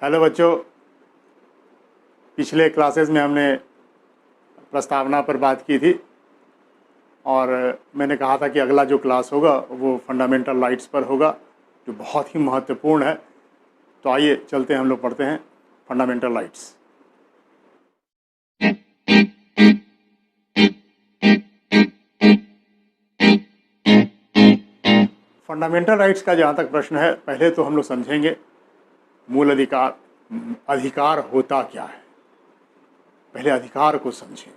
Hello बच्चों, पिछले classes में हमने प्रस्तावना पर बात की थी और मैंने कहा था कि अगला जो क्लास होगा वो फंडामेंटल राइट्स पर होगा, जो बहुत ही महत्वपूर्ण है। तो आइए चलते हैं, हम लोग पढ़ते हैं फंडामेंटल राइट्स। फंडामेंटल राइट्स का जहाँ तक प्रश्न है, पहले तो हम लोग समझेंगे मूल अधिकार। अधिकार होता क्या है, पहले अधिकार को समझें।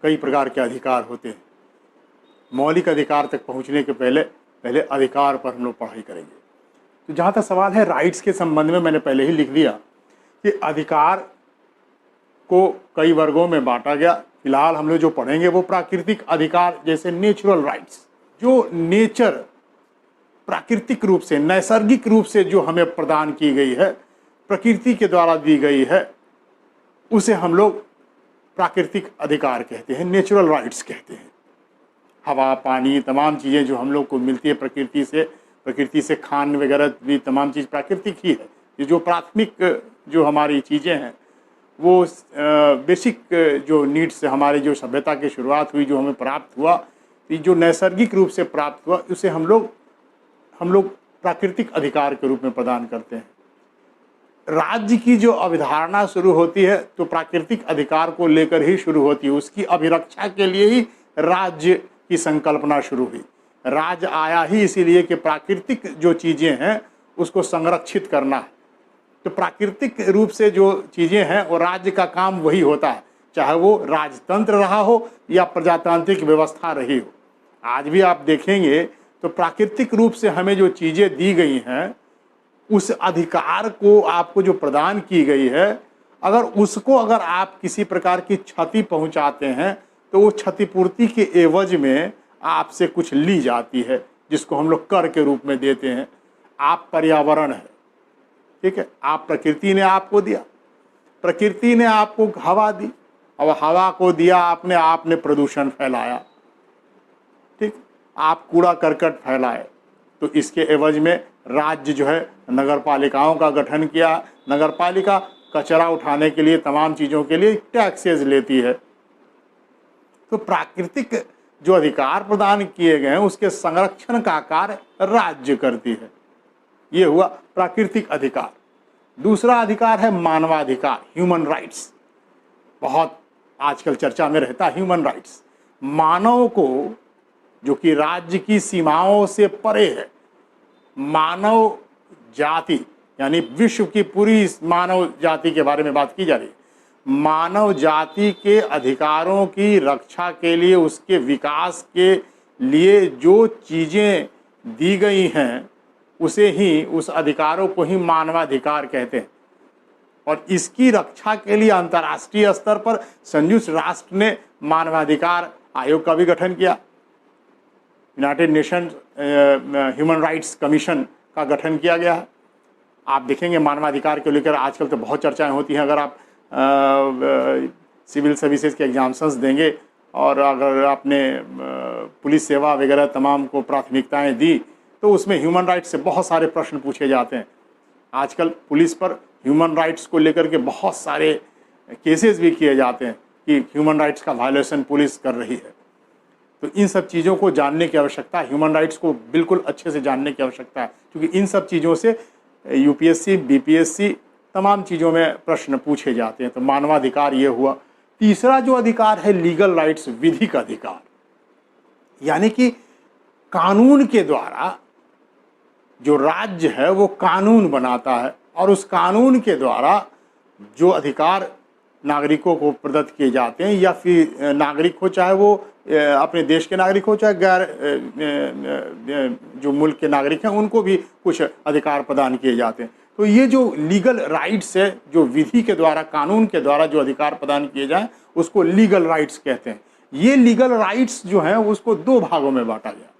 कई प्रकार के अधिकार होते हैं। मौलिक अधिकार तक पहुंचने के पहले अधिकार पर हम लोग पढ़ाई करेंगे। तो जहाँ तक सवाल है राइट्स के संबंध में, मैंने पहले ही लिख दिया कि अधिकार को कई वर्गों में बांटा गया। फिलहाल हम लोग जो पढ़ेंगे वो प्राकृतिक अधिकार, जैसे नेचुरल राइट्स, जो नेचर प्राकृतिक रूप से, नैसर्गिक रूप से जो हमें प्रदान की गई है, प्रकृति के द्वारा दी गई है, उसे हम लोग प्राकृतिक अधिकार कहते हैं, नेचुरल राइट्स कहते हैं। हवा, पानी, तमाम चीज़ें जो हम लोग को मिलती है प्रकृति से खान वगैरह भी तमाम चीज़ प्राकृतिक ही है। ये जो प्राथमिक जो हमारी चीज़ें हैं, वो बेसिक जो नीड्स हमारी, जो सभ्यता की शुरुआत हुई, जो हमें प्राप्त हुआ, ये जो नैसर्गिक रूप से प्राप्त हुआ, उसे हम लोग प्राकृतिक अधिकार के रूप में प्रदान करते हैं। राज्य की जो अवधारणा शुरू होती है तो प्राकृतिक अधिकार को लेकर ही शुरू होती है। उसकी अभिरक्षा के लिए ही राज्य की संकल्पना शुरू हुई। राज्य आया ही इसीलिए कि प्राकृतिक जो चीज़ें हैं उसको संरक्षित करना है। तो प्राकृतिक रूप से जो चीज़ें हैं वो राज्य का काम वही होता है, चाहे वो राजतंत्र रहा हो या प्रजातांत्रिक व्यवस्था रही हो। आज भी आप देखेंगे तो प्राकृतिक रूप से हमें जो चीज़ें दी गई हैं, उस अधिकार को आपको जो प्रदान की गई है, अगर आप किसी प्रकार की क्षति पहुंचाते हैं तो वो क्षतिपूर्ति के एवज में आपसे कुछ ली जाती है, जिसको हम लोग कर के रूप में देते हैं। आप पर्यावरण है, ठीक है, आप प्रकृति ने आपको दिया, प्रकृति ने आपको हवा दी, अब हवा को दिया आपने प्रदूषण फैलाया, ठीक, आप कूड़ा करकट फैलाए, तो इसके एवज में राज्य जो है नगर पालिकाओं का गठन किया। नगर पालिका कचरा उठाने के लिए, तमाम चीज़ों के लिए टैक्सेस लेती है। तो प्राकृतिक जो अधिकार प्रदान किए गए हैं उसके संरक्षण का कार्य राज्य करती है। ये हुआ प्राकृतिक अधिकार। दूसरा अधिकार है मानवाधिकार, ह्यूमन राइट्स। बहुत आजकल चर्चा में रहता है ह्यूमन राइट्स। मानव को, जो कि राज्य की सीमाओं से परे है, मानव जाति, यानी विश्व की पूरी मानव जाति के बारे में बात की जा रही है। मानव जाति के अधिकारों की रक्षा के लिए, उसके विकास के लिए जो चीज़ें दी गई हैं, उसे ही, उस अधिकारों को ही मानवाधिकार कहते हैं। और इसकी रक्षा के लिए अंतर्राष्ट्रीय स्तर पर संयुक्त राष्ट्र ने मानवाधिकार आयोग का भी गठन किया। United Nations human rights commission का गठन किया गया है। आप देखेंगे मानवाधिकार को लेकर आजकल तो बहुत चर्चाएं होती हैं। अगर आप सिविल सर्विसेज के एग्जाम्शंस देंगे और अगर आपने पुलिस सेवा वगैरह तमाम को प्राथमिकताएं दी, तो उसमें ह्यूमन राइट्स से बहुत सारे प्रश्न पूछे जाते हैं। आजकल पुलिस पर ह्यूमन राइट्स को लेकर के बहुत सारे केसेस भी किए जाते हैं कि ह्यूमन राइट्स का वायलेशन पुलिस कर रही है। तो इन सब चीज़ों को जानने की आवश्यकता है, ह्यूमन राइट्स को बिल्कुल अच्छे से जानने की आवश्यकता है, क्योंकि इन सब चीज़ों से यूपीएससी, बीपीएससी तमाम चीज़ों में प्रश्न पूछे जाते हैं। तो मानवाधिकार ये हुआ। तीसरा जो अधिकार है लीगल राइट्स, विधिक अधिकार, यानी कि कानून के द्वारा जो राज्य है वो कानून बनाता है और उस कानून के द्वारा जो अधिकार नागरिकों को प्रदत्त किए जाते हैं, या फिर नागरिक हो, चाहे वो अपने देश के नागरिक हो, चाहे गैर जो मुल्क के नागरिक हैं, उनको भी कुछ अधिकार प्रदान किए जाते हैं। तो ये जो लीगल राइट्स है, जो विधि के द्वारा, कानून के द्वारा जो अधिकार प्रदान किए जाएं, उसको लीगल राइट्स कहते हैं। ये लीगल राइट्स जो हैं उसको दो भागों में बांटा गया,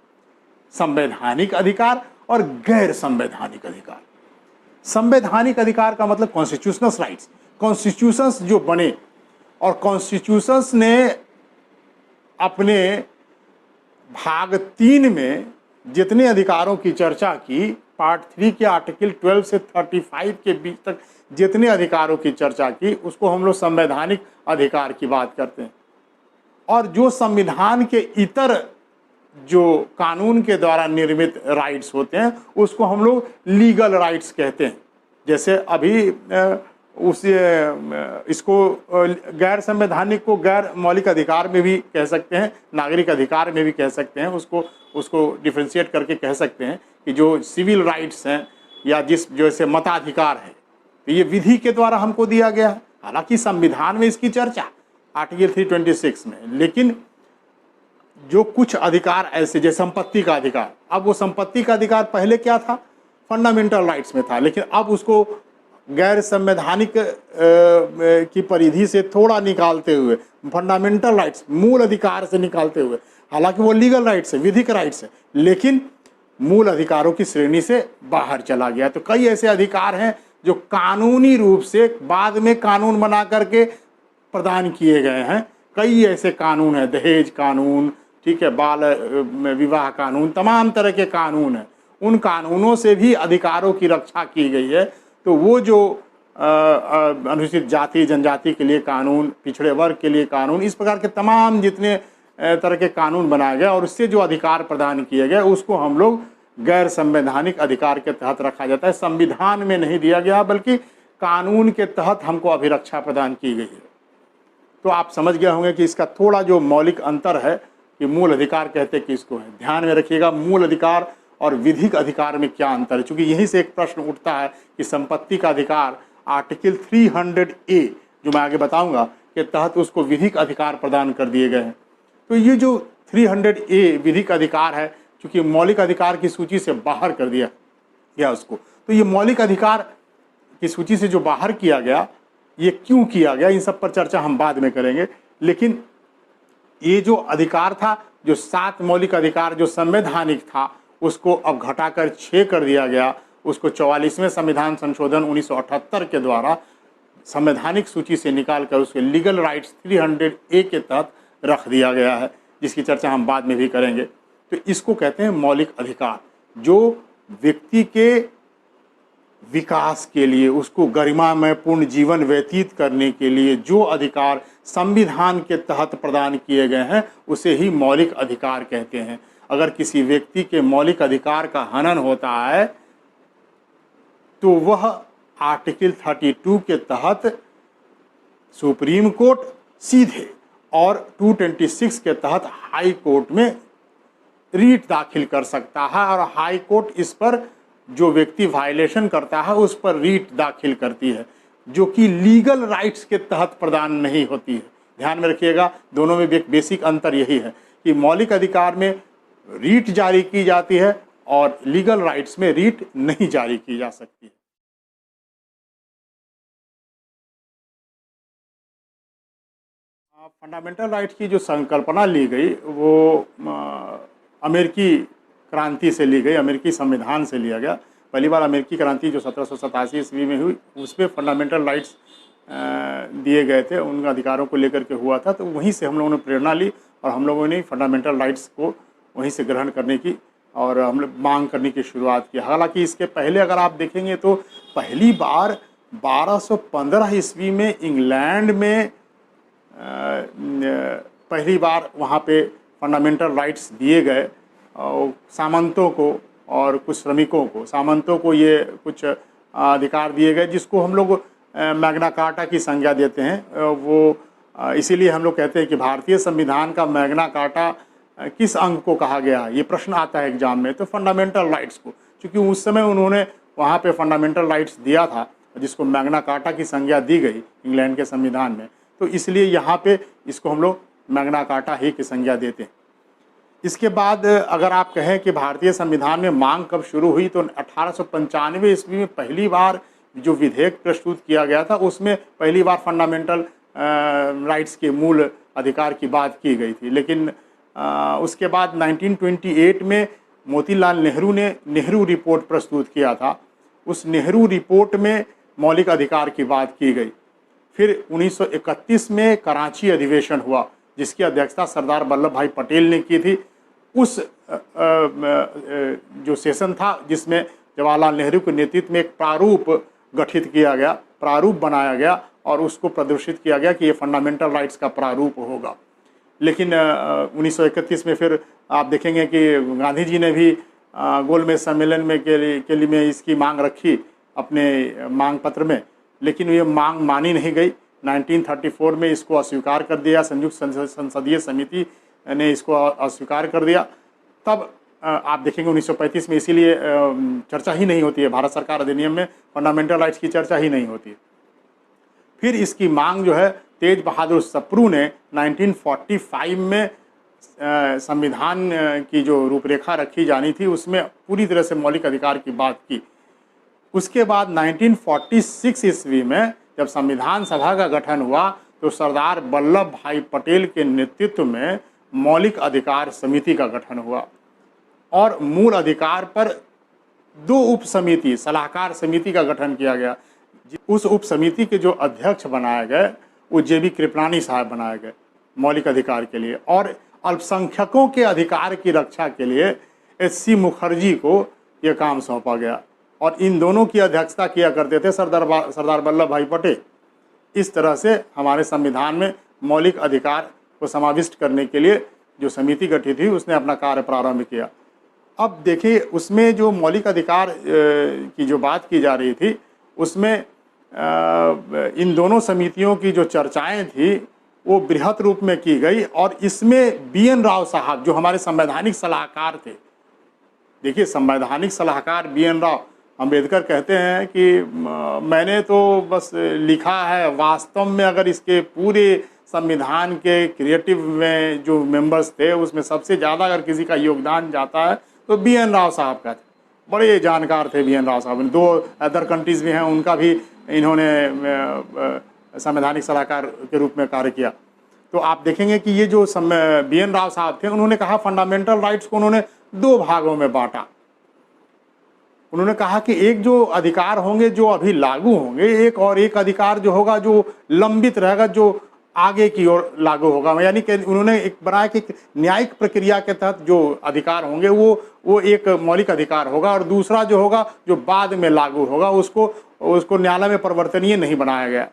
संवैधानिक अधिकार और गैर संवैधानिक अधिकार। संवैधानिक अधिकार का मतलब कॉन्स्टिट्यूशनल राइट्स, कॉन्स्टिट्यूशंस जो बने, और कॉन्स्टिट्यूशंस ने अपने भाग 3 में जितने अधिकारों की चर्चा की पार्ट 3 के आर्टिकल 12 से 35 के बीच तक जितने अधिकारों की चर्चा की उसको हम लोग संवैधानिक अधिकार की बात करते हैं। और जो संविधान के इतर जो कानून के द्वारा निर्मित राइट्स होते हैं उसको हम लोग लीगल राइट्स कहते हैं। जैसे अभी इसको गैर संवैधानिक को गैर मौलिक अधिकार में भी कह सकते हैं, नागरिक अधिकार में भी कह सकते हैं, उसको डिफ्रेंशिएट करके कह सकते हैं कि जो सिविल राइट्स हैं या जैसे मताधिकार है तो ये विधि के द्वारा हमको दिया गया है। हालांकि संविधान में इसकी चर्चा आर्टिकल 326 में, लेकिन जो कुछ अधिकार ऐसे जैसे संपत्ति का अधिकार, अब वो संपत्ति का अधिकार पहले क्या था, फंडामेंटल राइट्स में था, लेकिन अब उसको गैर संवैधानिक की परिधि से थोड़ा निकालते हुए फंडामेंटल राइट्स, मूल अधिकार से निकालते हुए, हालांकि वो लीगल राइट्स है, विधिक राइट्स है, लेकिन मूल अधिकारों की श्रेणी से बाहर चला गया। तो कई ऐसे अधिकार हैं जो कानूनी रूप से बाद में कानून बना करके प्रदान किए गए हैं। कई ऐसे कानून हैं, दहेज कानून, ठीक है, बाल विवाह कानून, तमाम तरह के कानून हैं। उन कानूनों से भी अधिकारों की रक्षा की गई है। तो वो जो अनुसूचित जाति जनजाति के लिए कानून, पिछड़े वर्ग के लिए कानून, इस प्रकार के तमाम जितने तरह के कानून बनाए गए और उससे जो अधिकार प्रदान किए गए उसको हम लोग गैर संवैधानिक अधिकार के तहत रखा जाता है। संविधान में नहीं दिया गया बल्कि कानून के तहत हमको अभिरक्षा प्रदान की गई है। तो आप समझ गए होंगे कि इसका थोड़ा जो मौलिक अंतर है कि मूल अधिकार कहते किसको है। ध्यान में रखिएगा मूल अधिकार और विधिक अधिकार में क्या अंतर है, क्योंकि यहीं से एक प्रश्न उठता है कि संपत्ति का अधिकार आर्टिकल 300A जो मैं आगे बताऊंगा के तहत उसको विधिक अधिकार प्रदान कर दिए गए हैं। तो ये जो 300A विधिक अधिकार है, चूँकि मौलिक अधिकार की सूची से बाहर कर दिया गया उसको, तो ये मौलिक अधिकार की सूची से जो बाहर किया गया, ये क्यों किया गया, इन सब पर चर्चा हम बाद में करेंगे। लेकिन ये जो अधिकार था, जो 7 मौलिक अधिकार जो संवैधानिक था, उसको अब घटाकर 6 कर दिया गया। उसको 44वें संविधान संशोधन 1978 के द्वारा संवैधानिक सूची से निकालकर उसके लीगल राइट्स 300A के तहत रख दिया गया है, जिसकी चर्चा हम बाद में भी करेंगे। तो इसको कहते हैं मौलिक अधिकार, जो व्यक्ति के विकास के लिए, उसको गरिमामय पूर्ण जीवन व्यतीत करने के लिए जो अधिकार संविधान के तहत प्रदान किए गए हैं उसे ही मौलिक अधिकार कहते हैं। अगर किसी व्यक्ति के मौलिक अधिकार का हनन होता है तो वह आर्टिकल 32 के तहत सुप्रीम कोर्ट सीधे और 226 के तहत हाई कोर्ट में रीट दाखिल कर सकता है, और हाई कोर्ट इस पर जो व्यक्ति वायलेशन करता है उस पर रीट दाखिल करती है, जो कि लीगल राइट्स के तहत प्रदान नहीं होती है। ध्यान में रखिएगा, दोनों में एक बेसिक अंतर यही है कि मौलिक अधिकार में रीट जारी की जाती है और लीगल राइट्स में रीट नहीं जारी की जा सकती है। फंडामेंटल राइट्स की जो संकल्पना ली गई वो अमेरिकी क्रांति से ली गई, अमेरिकी संविधान से लिया गया। पहली बार अमेरिकी क्रांति जो 1787 ईस्वी में हुई उसमें फंडामेंटल राइट्स दिए गए थे, उन अधिकारों को लेकर के हुआ था। तो वहीं से हम लोगों ने प्रेरणा ली और हम लोगों ने फंडामेंटल राइट्स को वहीं से ग्रहण करने की और हम लोग मांग करने की शुरुआत की। हालांकि इसके पहले अगर आप देखेंगे तो पहली बार 1215 ईस्वी में इंग्लैंड में पहली बार वहाँ पे फंडामेंटल राइट्स दिए गए सामंतों को और कुछ श्रमिकों को। सामंतों को ये कुछ अधिकार दिए गए जिसको हम लोग मैग्ना कार्टा की संज्ञा देते हैं। वो इसीलिए हम लोग कहते हैं कि भारतीय संविधान का मैग्ना कार्टा किस अंग को कहा गया है, ये प्रश्न आता है एग्जाम में। तो फंडामेंटल राइट्स को, क्योंकि उस समय उन्होंने वहाँ पे फंडामेंटल राइट्स दिया था जिसको मैग्ना कार्टा की संज्ञा दी गई इंग्लैंड के संविधान में, तो इसलिए यहाँ पे इसको हम लोग मैग्ना कार्टा ही की संज्ञा देते हैं। इसके बाद अगर आप कहें कि भारतीय संविधान में मांग कब शुरू हुई, तो 1895 ईस्वी में पहली बार जो विधेयक प्रस्तुत किया गया था उसमें पहली बार फंडामेंटल राइट्स के मूल अधिकार की बात की गई थी। लेकिन उसके बाद 1928 में मोतीलाल नेहरू ने नेहरू रिपोर्ट प्रस्तुत किया था। उस नेहरू रिपोर्ट में मौलिक अधिकार की बात की गई। फिर 1931 में कराची अधिवेशन हुआ जिसकी अध्यक्षता सरदार वल्लभ भाई पटेल ने की थी। उस जो सेशन था जिसमें जवाहरलाल नेहरू के नेतृत्व में एक प्रारूप गठित किया गया, प्रारूप बनाया गया और उसको प्रदर्शित किया गया कि ये फंडामेंटल राइट्स का प्रारूप होगा। लेकिन 1931 में फिर आप देखेंगे कि गांधी जी ने भी गोलमेज सम्मेलन में के लिए में इसकी मांग रखी अपने मांग पत्र में, लेकिन ये मांग मानी नहीं गई। 1934 में इसको अस्वीकार कर दिया, संयुक्त संसदीय समिति ने इसको अस्वीकार कर दिया। तब आप देखेंगे 1935 में इसीलिए चर्चा ही नहीं होती है, भारत सरकार अधिनियम में फंडामेंटल राइट्स की चर्चा ही नहीं होती। फिर इसकी मांग जो है तेज बहादुर सप्रू ने 1945 में संविधान की जो रूपरेखा रखी जानी थी उसमें पूरी तरह से मौलिक अधिकार की बात की। उसके बाद 1946 ईस्वी में जब संविधान सभा का गठन हुआ तो सरदार वल्लभ भाई पटेल के नेतृत्व में मौलिक अधिकार समिति का गठन हुआ और मूल अधिकार पर 2 उप समिति सलाहकार समिति का गठन किया गया। उस उप समिति के जो अध्यक्ष बनाए गए वो JB कृपलानी साहब बनाए गए मौलिक अधिकार के लिए, और अल्पसंख्यकों के अधिकार की रक्षा के लिए SC मुखर्जी को यह काम सौंपा गया और इन दोनों की अध्यक्षता किया करते थे सरदार वल्लभ भाई पटेल। इस तरह से हमारे संविधान में मौलिक अधिकार को समाविष्ट करने के लिए जो समिति गठित हुई उसने अपना कार्य प्रारंभ किया। अब देखिए उसमें जो मौलिक अधिकार की जो बात की जा रही थी उसमें इन दोनों समितियों की जो चर्चाएं थी वो बृहत रूप में की गई और इसमें BN राव साहब जो हमारे संवैधानिक सलाहकार थे, देखिए संवैधानिक सलाहकार BN राव, अम्बेडकर कहते हैं कि मैंने तो बस लिखा है, वास्तव में अगर इसके पूरे संविधान के क्रिएटिव में जो मेंबर्स थे उसमें सबसे ज़्यादा अगर किसी का योगदान जाता है तो BN राव साहब का। बड़े जानकार थे BN राव साहब। 2 अदर कंट्रीज़ भी हैं, उनका भी इन्होंने संवैधानिक सलाहकार के रूप में कार्य किया। तो आप देखेंगे कि ये जो BN राव साहब थे उन्होंने कहा फंडामेंटल राइट्स को उन्होंने 2 भागों में बांटा। उन्होंने कहा कि एक जो अधिकार होंगे जो अभी लागू होंगे, एक अधिकार जो होगा जो लंबित रहेगा, जो आगे की ओर लागू होगा। यानी कि उन्होंने एक बनाया कि न्यायिक प्रक्रिया के तहत जो अधिकार होंगे वो एक मौलिक अधिकार होगा और दूसरा जो होगा जो बाद में लागू होगा उसको न्यायालय में परिवर्तनीय नहीं बनाया गया।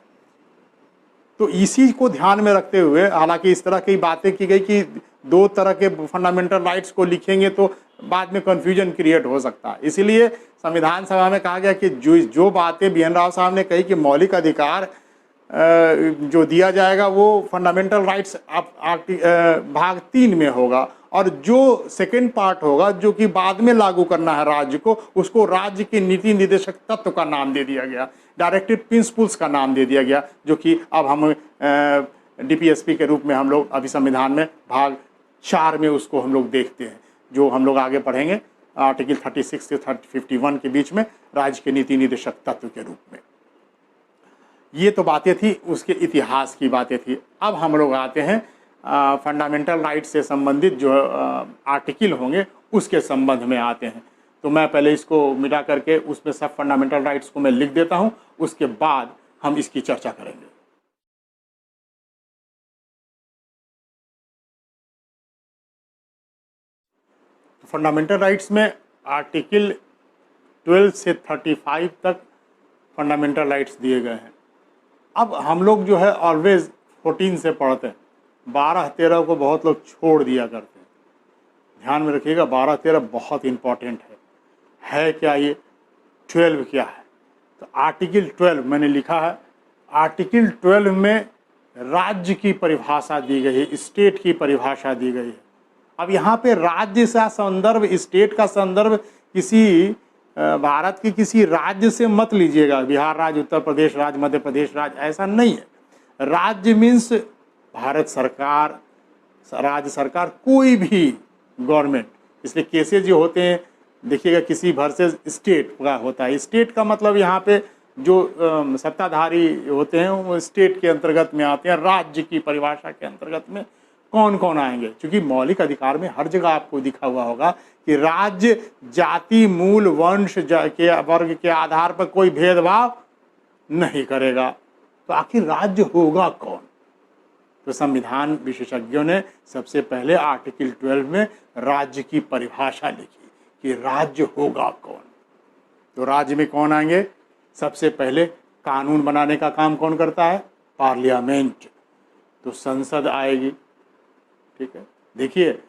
तो इसी को ध्यान में रखते हुए हालांकि इस तरह की बातें की गई कि 2 तरह के फंडामेंटल राइट्स को लिखेंगे तो बाद में कन्फ्यूजन क्रिएट हो सकता है, इसीलिए संविधान सभा में कहा गया कि जो बातें BN राव साहब ने कही कि मौलिक अधिकार जो दिया जाएगा वो फंडामेंटल राइट्स भाग 3 में होगा और जो सेकंड पार्ट होगा जो कि बाद में लागू करना है राज्य को, उसको राज्य के नीति निर्देशक तत्व का नाम दे दिया गया, डायरेक्टिव प्रिंसिपल्स का नाम दे दिया गया, जो कि अब हम DPSP के रूप में हम लोग अभी संविधान में भाग 4 में उसको हम लोग देखते हैं, जो हम लोग आगे पढ़ेंगे आर्टिकल 36 से 51 के बीच में राज्य के नीति निर्देशक तत्व के रूप में। ये तो बातें थी उसके इतिहास की बातें थी। अब हम लोग आते हैं फंडामेंटल राइट से संबंधित जो आर्टिकल होंगे उसके संबंध में आते हैं। तो मैं पहले इसको मिटा करके उसमें सब फंडामेंटल राइट्स को मैं लिख देता हूँ, उसके बाद हम इसकी चर्चा करेंगे। फंडामेंटल राइट्स में आर्टिकल 12 से 35 तक फंडामेंटल राइट्स दिए गए हैं। अब हम लोग जो है ऑलवेज 14 से पढ़ते हैं, 12-13 को बहुत लोग छोड़ दिया करते हैं। ध्यान में रखिएगा 12-13 बहुत इम्पॉर्टेंट है क्या ये? 12 क्या है? तो आर्टिकल 12 मैंने लिखा है, आर्टिकल 12 में राज्य की परिभाषा दी गई है, स्टेट की परिभाषा दी गई है। अब यहाँ पे राज्य का संदर्भ, स्टेट का संदर्भ किसी भारत के किसी राज्य से मत लीजिएगा, बिहार राज्य, उत्तर प्रदेश राज्य, मध्य प्रदेश राज्य, ऐसा नहीं है। राज्य मीन्स भारत सरकार, राज्य सरकार, कोई भी गवर्नमेंट। इसलिए केसेज जो होते हैं देखिएगा किसी वर्सेस स्टेट का होता है। स्टेट का मतलब यहाँ पे जो सत्ताधारी होते हैं वो स्टेट के अंतर्गत में आते हैं। राज्य की परिभाषा के अंतर्गत में कौन कौन आएंगे? क्योंकि मौलिक अधिकार में हर जगह आपको दिखा हुआ होगा कि राज्य जाति, मूल, वंश के वर्ग के आधार पर कोई भेदभाव नहीं करेगा। तो आखिर राज्य होगा कौन? तो संविधान विशेषज्ञों ने सबसे पहले आर्टिकल 12 में राज्य की परिभाषा लिखी कि राज्य होगा कौन। तो राज्य में कौन आएंगे? सबसे पहले कानून बनाने का काम कौन करता है? पार्लियामेंट। तो संसद आएगी। ठीक है, देखिए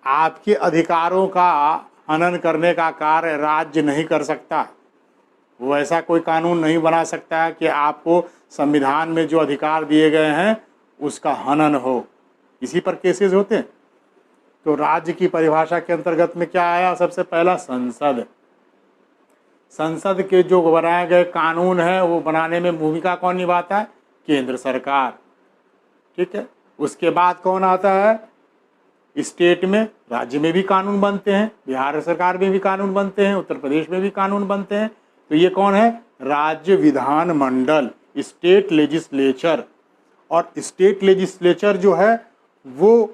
आपके अधिकारों का हनन करने का कार्य राज्य नहीं कर सकता। वो ऐसा कोई कानून नहीं बना सकता है कि आपको संविधान में जो अधिकार दिए गए हैं उसका हनन हो। इसी पर केसेस होते हैं। तो राज्य की परिभाषा के अंतर्गत में क्या आया? सबसे पहला संसद। संसद के जो बनाए गए कानून है वो बनाने में भूमिका कौन निभाता है? केंद्र सरकार। ठीक है, उसके बाद कौन आता है? स्टेट में, राज्य में भी कानून बनते हैं, बिहार सरकार में भी कानून बनते हैं, उत्तर प्रदेश में भी कानून बनते हैं। तो ये कौन है? राज्य विधानमंडल, स्टेट लेजिस्लेचर। और स्टेट लेजिस्लेचर जो है वो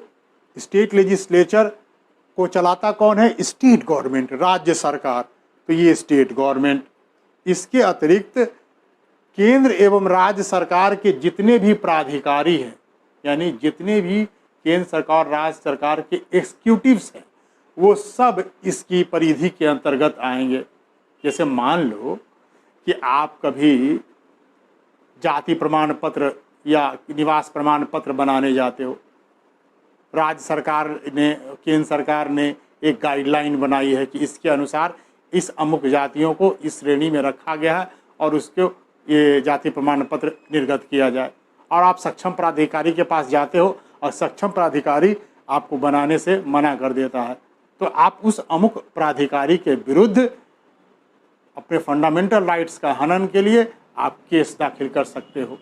स्टेट लेजिस्लेचर को चलाता कौन है? स्टेट गवर्नमेंट, राज्य सरकार। तो ये स्टेट गवर्नमेंट। इसके अतिरिक्त केंद्र एवं राज्य सरकार के जितने भी प्राधिकारी हैं, यानी जितने भी केंद्र सरकार राज्य सरकार के एग्जीक्यूटिव्स हैं, वो सब इसकी परिधि के अंतर्गत आएंगे। जैसे मान लो कि आप कभी जाति प्रमाण पत्र या निवास प्रमाण पत्र बनाने जाते हो, राज्य सरकार ने, केंद्र सरकार ने एक गाइडलाइन बनाई है कि इसके अनुसार इस अमुक जातियों को इस श्रेणी में रखा गया है और उसको ये जाति प्रमाण पत्र निर्गत किया जाए। और आप सक्षम प्राधिकारी के पास जाते हो और सक्षम प्राधिकारी आपको बनाने से मना कर देता है, तो आप उस अमुक प्राधिकारी के विरुद्ध अपने फंडामेंटल राइट्स का हनन के लिए आप केस दाखिल कर सकते हो।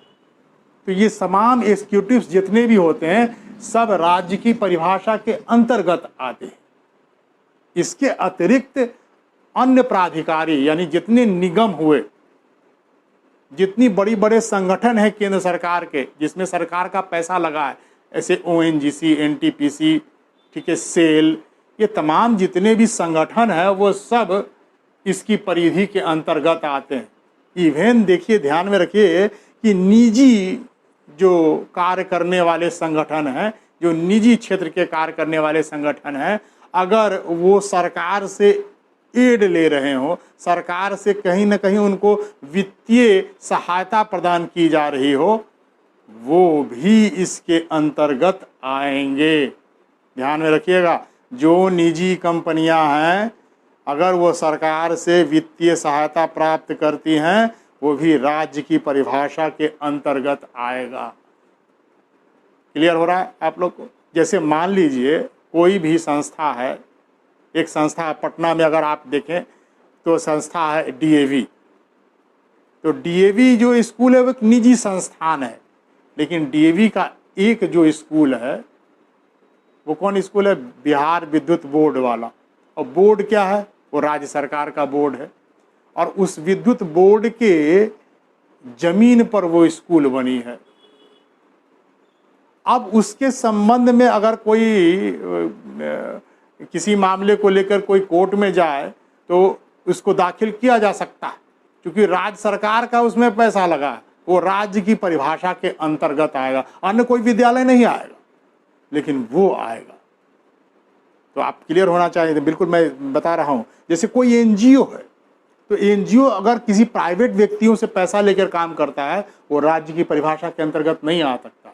तो ये तमाम एग्जीक्यूटिव्स जितने भी होते हैं सब राज्य की परिभाषा के अंतर्गत आते हैं। इसके अतिरिक्त अन्य प्राधिकारी यानी जितने निगम हुए, जितनी बड़ी बड़े संगठन है केंद्र सरकार के जिसमें सरकार का पैसा लगा है, ऐसे ONGC, NTPC, ठीक है, सेल, ये तमाम जितने भी संगठन है वो सब इसकी परिधि के अंतर्गत आते हैं। इवन देखिए, ध्यान में रखिए कि निजी जो कार्य करने वाले संगठन हैं, जो निजी क्षेत्र के कार्य करने वाले संगठन हैं, अगर वो सरकार से एड ले रहे हो, सरकार से कहीं ना कहीं उनको वित्तीय सहायता प्रदान की जा रही हो, वो भी इसके अंतर्गत आएंगे। ध्यान में रखिएगा, जो निजी कंपनियां हैं अगर वो सरकार से वित्तीय सहायता प्राप्त करती हैं वो भी राज्य की परिभाषा के अंतर्गत आएगा। क्लियर हो रहा है आप लोग को? जैसे मान लीजिए कोई भी संस्था है, एक संस्था पटना में अगर आप देखें तो संस्था है DAV। तो DAV जो स्कूल है वो एक निजी संस्थान है, लेकिन DAV का एक जो स्कूल है वो कौन स्कूल है? बिहार विद्युत बोर्ड वाला। और बोर्ड क्या है? वो राज्य सरकार का बोर्ड है। और उस विद्युत बोर्ड के जमीन पर वो स्कूल बनी है। अब उसके संबंध में अगर कोई किसी मामले को लेकर कोई कोर्ट में जाए तो उसको दाखिल किया जा सकता है, क्योंकि राज्य सरकार का उसमें पैसा लगा है, वो राज्य की परिभाषा के अंतर्गत आएगा। अन्य कोई विद्यालय नहीं आएगा, लेकिन वो आएगा। तो आप क्लियर होना चाहिए। तो बिल्कुल मैं बता रहा हूँ, जैसे कोई NGO है, तो NGO अगर किसी प्राइवेट व्यक्तियों से पैसा लेकर काम करता है वो राज्य की परिभाषा के अंतर्गत नहीं आ सकता।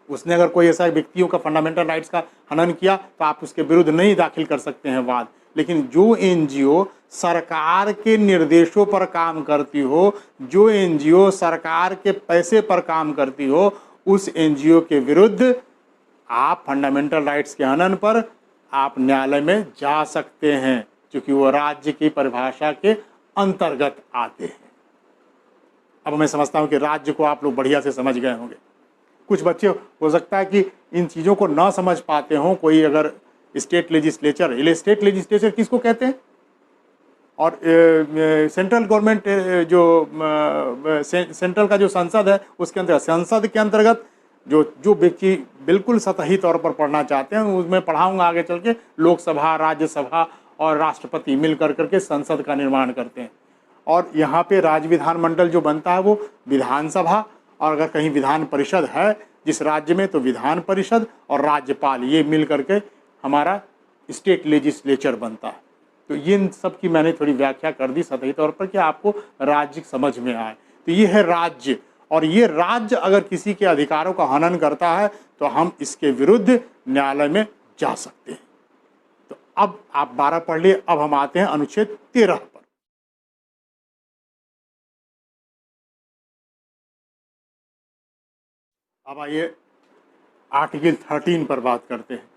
उसने अगर कोई ऐसा व्यक्तियों का फंडामेंटल राइट्स का हनन किया तो आप उसके विरुद्ध नहीं दाखिल कर सकते हैं वाद। लेकिन जो NGO सरकार के निर्देशों पर काम करती हो, जो NGO सरकार के पैसे पर काम करती हो, उस NGO के विरुद्ध आप फंडामेंटल राइट्स के हनन पर आप न्यायालय में जा सकते हैं, क्योंकि वो राज्य की परिभाषा के अंतर्गत आते हैं। अब मैं समझता हूँ कि राज्य को आप लोग बढ़िया से समझ गए होंगे। कुछ बच्चे हो सकता है कि इन चीज़ों को ना समझ पाते हों। कोई अगर स्टेट लेजिस्लेचर किसको कहते हैं? और सेंट्रल गवर्नमेंट जो सेंट्रल का जो संसद है उसके अंदर, संसद के अंतर्गत जो व्यक्ति बिल्कुल सतही तौर पर पढ़ना चाहते हैं उसमें पढ़ाऊंगा आगे चल के, लोकसभा, राज्यसभा और राष्ट्रपति मिल करके संसद का निर्माण करते हैं। और यहाँ पे राज्य विधानमंडल जो बनता है वो विधानसभा, और अगर कहीं विधान परिषद है जिस राज्य में तो विधान परिषद और राज्यपाल, ये मिल करके हमारा स्टेट लेजिस्लेचर बनता है। तो इन सब की मैंने थोड़ी व्याख्या कर दी सतही तौर पर कि आपको राज्य समझ में आए। तो ये है राज्य, और ये राज्य अगर किसी के अधिकारों का हनन करता है तो हम इसके विरुद्ध न्यायालय में जा सकते हैं। तो अब आप 12 पढ़ लिए, अब हम आते हैं अनुच्छेद 13 पर। अब आइए आर्टिकल 13 पर बात करते हैं।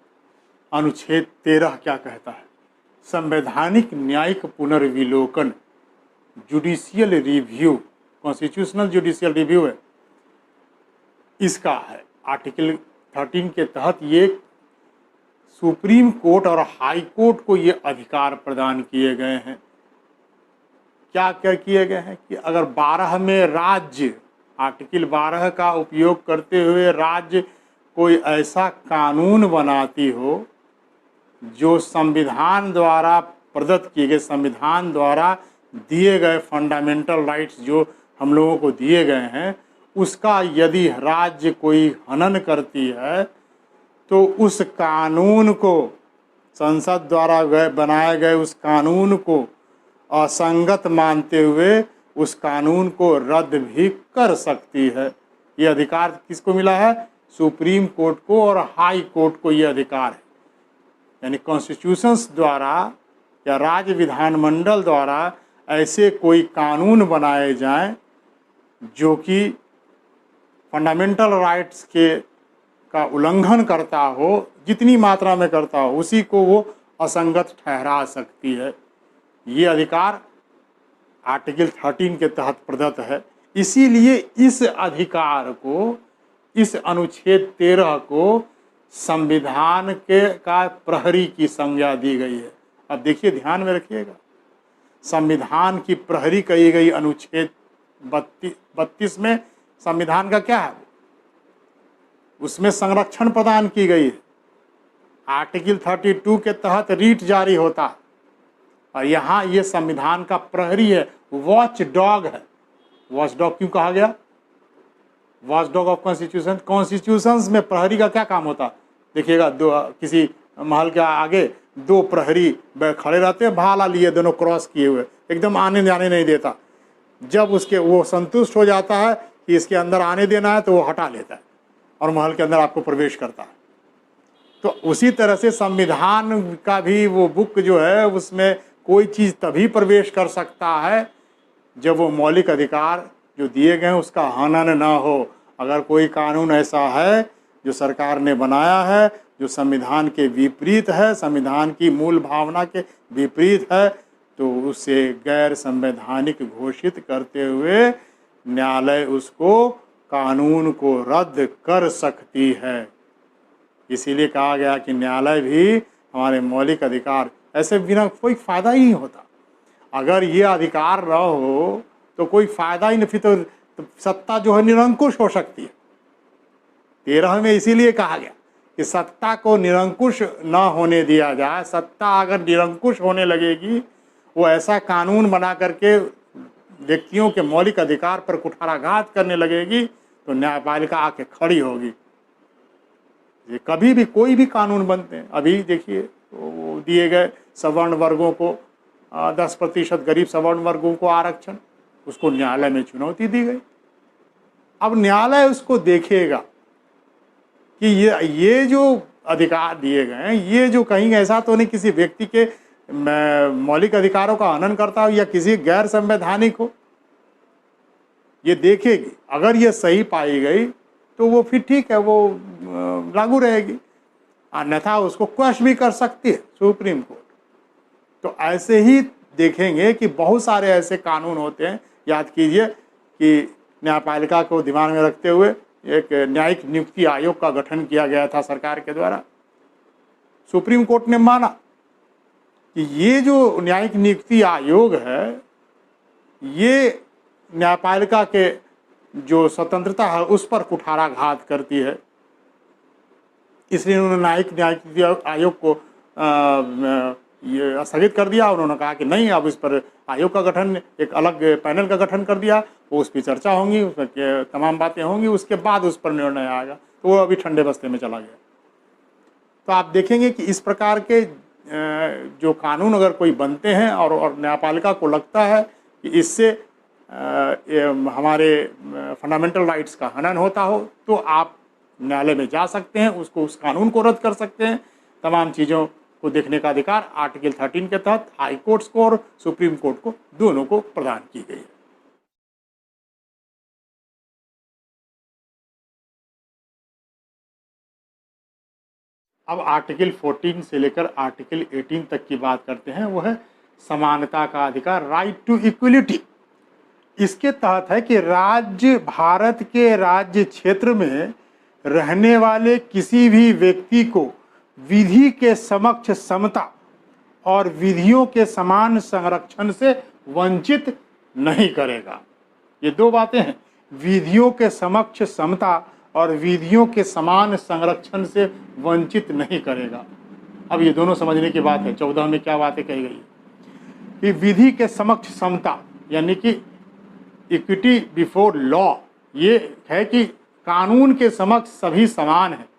अनुच्छेद 13 क्या कहता है? संवैधानिक न्यायिक पुनर्विलोकन, judicial review, constitutional judicial review है, इसका है। आर्टिकल 13 के तहत ये सुप्रीम कोर्ट और हाई कोर्ट को ये अधिकार प्रदान किए गए हैं। क्या क्या किए गए हैं कि अगर 12 में राज्य, आर्टिकल 12 का उपयोग करते हुए राज्य कोई ऐसा कानून बनाती हो जो संविधान द्वारा प्रदत्त किए गए, संविधान द्वारा दिए गए फंडामेंटल राइट्स जो हम लोगों को दिए गए हैं, उसका यदि राज्य कोई हनन करती है तो उस कानून को, संसद द्वारा बनाए गए उस कानून को असंगत मानते हुए उस कानून को रद्द भी कर सकती है। ये अधिकार किसको मिला है? सुप्रीम कोर्ट को और हाई कोर्ट को ये अधिकार है। यानी कॉन्स्टिट्यूशंस द्वारा या राज्य विधानमंडल द्वारा ऐसे कोई कानून बनाए जाएं जो कि फंडामेंटल राइट्स के का उल्लंघन करता हो, जितनी मात्रा में करता हो, उसी को वो असंगत ठहरा सकती है। ये अधिकार आर्टिकल 13 के तहत प्रदत्त है। इसीलिए इस अधिकार को, इस अनुच्छेद 13 को संविधान के का प्रहरी की संज्ञा दी गई है। अब देखिए, ध्यान में रखिएगा, संविधान की प्रहरी कही गई अनुच्छेद 32 में संविधान का क्या है? उसमें संरक्षण प्रदान की गई है। आर्टिकल 32 के तहत रीट जारी होता है, और यहाँ ये संविधान का प्रहरी है, वॉच डॉग है। वॉच डॉग क्यों कहा गया? Watch dog of constitution. Constitutions में प्रहरी का क्या काम होता? देखिएगा, किसी महल के आगे 2 प्रहरी खड़े रहते हैं, भाला लिए, दोनों क्रॉस किए हुए, एकदम आने जाने नहीं देता। जब उसके वो संतुष्ट हो जाता है कि इसके अंदर आने देना है तो वो हटा लेता है और महल के अंदर आपको प्रवेश करता है। तो उसी तरह से संविधान का भी वो बुक जो है, उसमें कोई चीज़ तभी प्रवेश कर सकता है जब वो मौलिक अधिकार जो दिए गए हैं उसका हनन ना हो। अगर कोई कानून ऐसा है जो सरकार ने बनाया है, जो संविधान के विपरीत है, संविधान की मूल भावना के विपरीत है, तो उसे गैर संवैधानिक घोषित करते हुए न्यायालय उसको, कानून को रद्द कर सकती है। इसीलिए कहा गया कि न्यायालय भी हमारे मौलिक अधिकार, ऐसे बिना कोई फ़ायदा ही नहीं होता। अगर ये अधिकार न हो तो कोई फ़ायदा ही नहीं, फिर तो सत्ता जो है निरंकुश हो सकती है। 13 में इसीलिए कहा गया कि सत्ता को निरंकुश न होने दिया जाए। सत्ता अगर निरंकुश होने लगेगी, वो ऐसा कानून बना करके व्यक्तियों के मौलिक अधिकार पर कुठाराघात करने लगेगी तो न्यायपालिका आके खड़ी होगी। ये कभी भी कोई भी कानून बनते हैं, अभी देखिए वो दिए गए सवर्ण वर्गों को 10% गरीब सवर्ण वर्गों को आरक्षण, उसको न्यायालय में चुनौती दी गई। अब न्यायालय उसको देखेगा कि ये जो अधिकार दिए गए हैं, ये जो कहीं ऐसा तो नहीं किसी व्यक्ति के मौलिक अधिकारों का हनन करता हो या किसी गैर संवैधानिक हो, ये देखेगी। अगर ये सही पाई गई तो वो फिर ठीक है, वो लागू रहेगी, अन्यथा उसको क्वेश्चन भी कर सकती है सुप्रीम कोर्ट। तो ऐसे ही देखेंगे कि बहुत सारे ऐसे कानून होते हैं। याद कीजिए कि न्यायपालिका को दिमाग में रखते हुए एक न्यायिक नियुक्ति आयोग का गठन किया गया था सरकार के द्वारा। सुप्रीम कोर्ट ने माना कि ये जो न्यायिक नियुक्ति आयोग है, ये न्यायपालिका के जो स्वतंत्रता है उस पर कुठाराघात करती है। इसलिए उन्होंने न्यायिक आयोग को ये स्थगित कर दिया। उन्होंने कहा कि नहीं, अब इस पर आयोग का गठन, एक अलग पैनल का गठन कर दिया, वो उस पर चर्चा होंगी, उस पर तमाम बातें होंगी, उसके बाद उस पर निर्णय आएगा। तो वो अभी ठंडे बस्ते में चला गया। तो आप देखेंगे कि इस प्रकार के जो कानून अगर कोई बनते हैं और न्यायपालिका को लगता है कि इससे हमारे फंडामेंटल राइट्स का हनन होता हो, तो आप न्यायालय में जा सकते हैं, उसको उस कानून को रद्द कर सकते हैं। तमाम चीज़ों को देखने का अधिकार आर्टिकल 13 के तहत हाई कोर्ट्स को और सुप्रीम कोर्ट को, दोनों को प्रदान की गई है। अब आर्टिकल 14 से लेकर आर्टिकल 18 तक की बात करते हैं, वो है समानता का अधिकार, राइट टू इक्वलिटी। इसके तहत है कि राज्य, भारत के राज्य क्षेत्र में रहने वाले किसी भी व्यक्ति को विधि के समक्ष समता और विधियों के समान संरक्षण से वंचित नहीं करेगा। ये दो बातें हैं, विधियों के समक्ष समता और विधियों के समान संरक्षण से वंचित नहीं करेगा। अब ये दोनों समझने की बात है। 14 में क्या बातें कही गई कि विधि के समक्ष समता यानी कि इक्विटी बिफोर लॉ, ये है कि कानून के समक्ष सभी समान हैं।